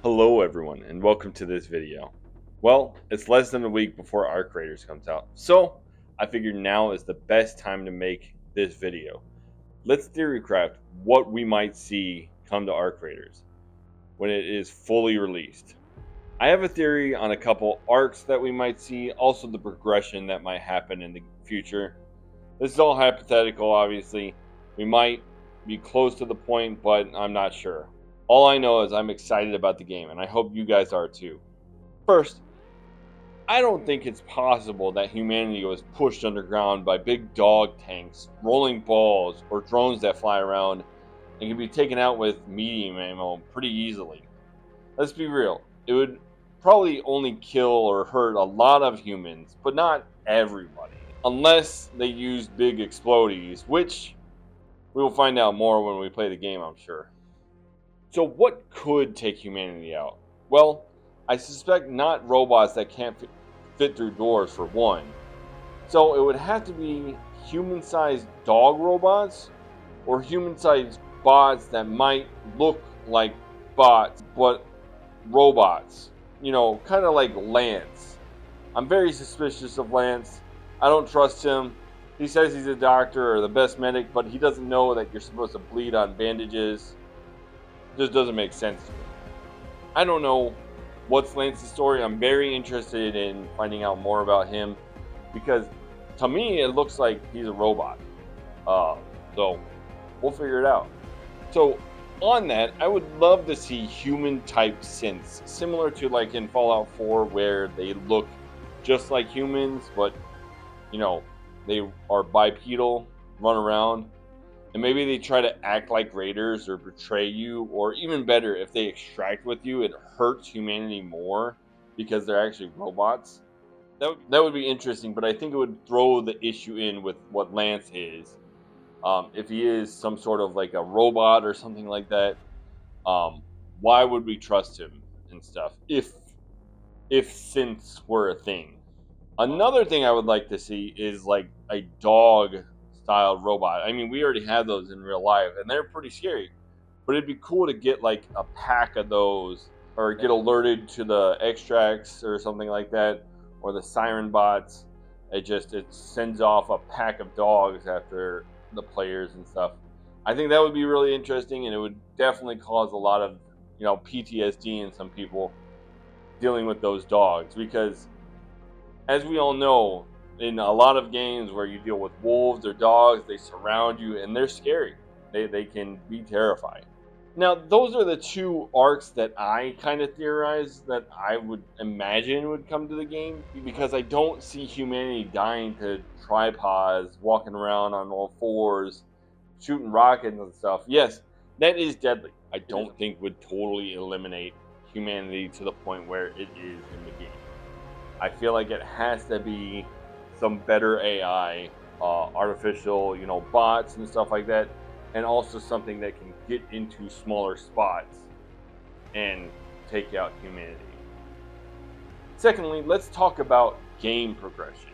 Hello everyone and welcome to this video. Well, it's less than a week before Arc Raiders comes out, so I figured now is the best time to make this video. Let's theorycraft what we might see come to Arc Raiders when it is fully released. I have a theory on a couple arcs that we might see, also the progression that might happen in the future. This is all hypothetical, obviously. We might be close to the point, but I'm not sure. All I know is I'm excited about the game, and I hope you guys are too. First, I don't think it's possible that humanity was pushed underground by big dog tanks, rolling balls, or drones that fly around and can be taken out with medium ammo pretty easily. Let's be real, it would probably only kill or hurt a lot of humans, but not everybody. Unless they use big explodies, which we will find out more when we play the game, I'm sure. So, what could take humanity out? Well, I suspect not robots that can't fit through doors, for one. So, it would have to be human sized dog robots or human sized bots that might look like bots but robots. You know, kind of like Lance. I'm very suspicious of Lance. I don't trust him. He says he's a doctor or the best medic, but he doesn't know that you're supposed to bleed on bandages. Just doesn't make sense to me. I don't know what's Lance's story. I'm very interested in finding out more about him because to me it looks like he's a robot. So we'll figure it out. So on that, I would love to see human type synths, similar to like in Fallout 4 where they look just like humans, but you know, they are bipedal, run around. And maybe they try to act like raiders or betray you, or even better, if they extract with you, it hurts humanity more because they're actually robots. That would be interesting, but I think it would throw the issue in with what Lance is. If he is some sort of like a robot or something like that, why would we trust him and stuff? If synths were a thing. Another thing I would like to see is like a dog style robot. I mean, we already have those in real life and they're pretty scary. But it'd be cool to get like a pack of those or get alerted to the extracts or something like that or the siren bots. It sends off a pack of dogs after the players and stuff. I think that would be really interesting and it would definitely cause a lot of, PTSD in some people dealing with those dogs because as we all know, in a lot of games where you deal with wolves or dogs, they surround you and they're scary. They can be terrifying. Now, those are the two arcs that I kind of theorize that I would imagine would come to the game because I don't see humanity dying to tripods, walking around on all fours, shooting rockets and stuff. Yes, that is deadly. I don't think would totally eliminate humanity to the point where it is in the game. I feel like it has to be some better AI, artificial, bots and stuff like that, and also something that can get into smaller spots and take out humanity. Secondly, let's talk about game progression.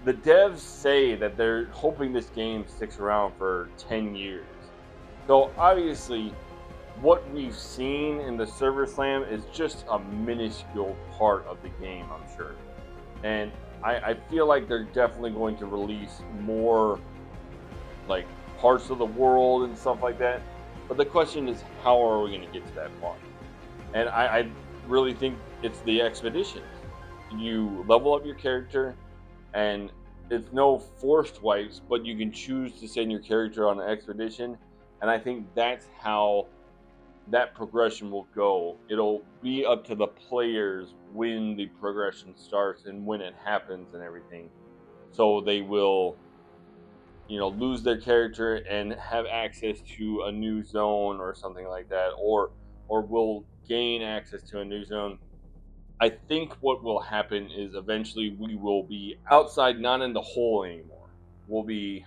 The devs say that they're hoping this game sticks around for 10 years. So obviously, what we've seen in the server slam is just a minuscule part of the game, I'm sure. And I feel like they're definitely going to release more like parts of the world and stuff like that. But the question is, how are we going to get to that part? And I really think it's the expeditions. You level up your character, and it's no forced wipes, but you can choose to send your character on an expedition. And I think that's how that progression will go. It'll be up to the players when the progression starts and when it happens and everything. So they will, lose their character and have access to a new zone or something like that, or will gain access to a new zone. I think what will happen is eventually we will be outside, not in the hole anymore. We'll be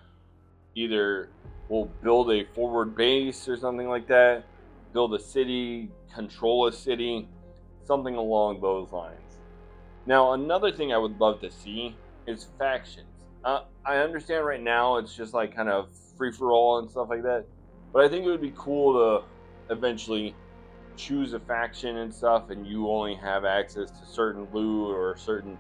we'll build a forward base or something like that, build a city, control a city, something along those lines. Now, another thing I would love to see is factions. I understand right now it's just like kind of free for all and stuff like that, but I think it would be cool to eventually choose a faction and stuff, and you only have access to certain loot or certain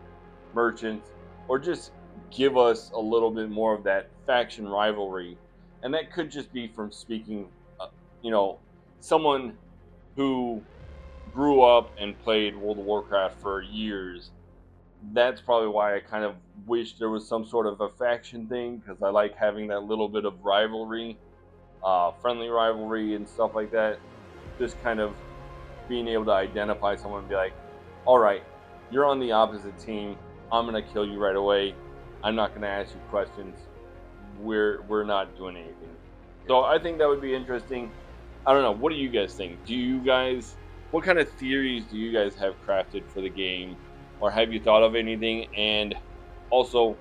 merchants, or just give us a little bit more of that faction rivalry. And that could just be from speaking, you know, someone who grew up and played World of Warcraft for years. That's probably why I kind of wish there was some sort of a faction thing, because I like having that little bit of rivalry, friendly rivalry and stuff like that. Just kind of being able to identify someone and be like, all right, you're on the opposite team. I'm going to kill you right away. I'm not going to ask you questions. We're not doing anything. So I think that would be interesting. I don't know. What do you guys think? What kind of theories do you guys have crafted for the game? Or have you thought of anything? And also,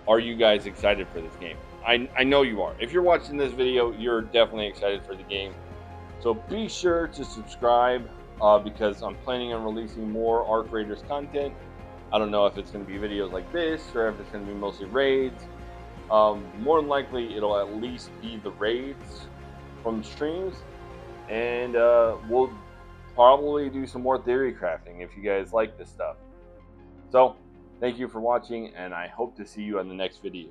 are you guys excited for this game? I know you are. If you're watching this video, you're definitely excited for the game. So be sure to subscribe because I'm planning on releasing more Arc Raiders content. I don't know if it's going to be videos like this or if it's going to be mostly raids. More than likely, it'll at least be the raids from streams. And we'll probably do some more theory crafting if you guys like this stuff. So, thank you for watching, and I hope to see you on the next video.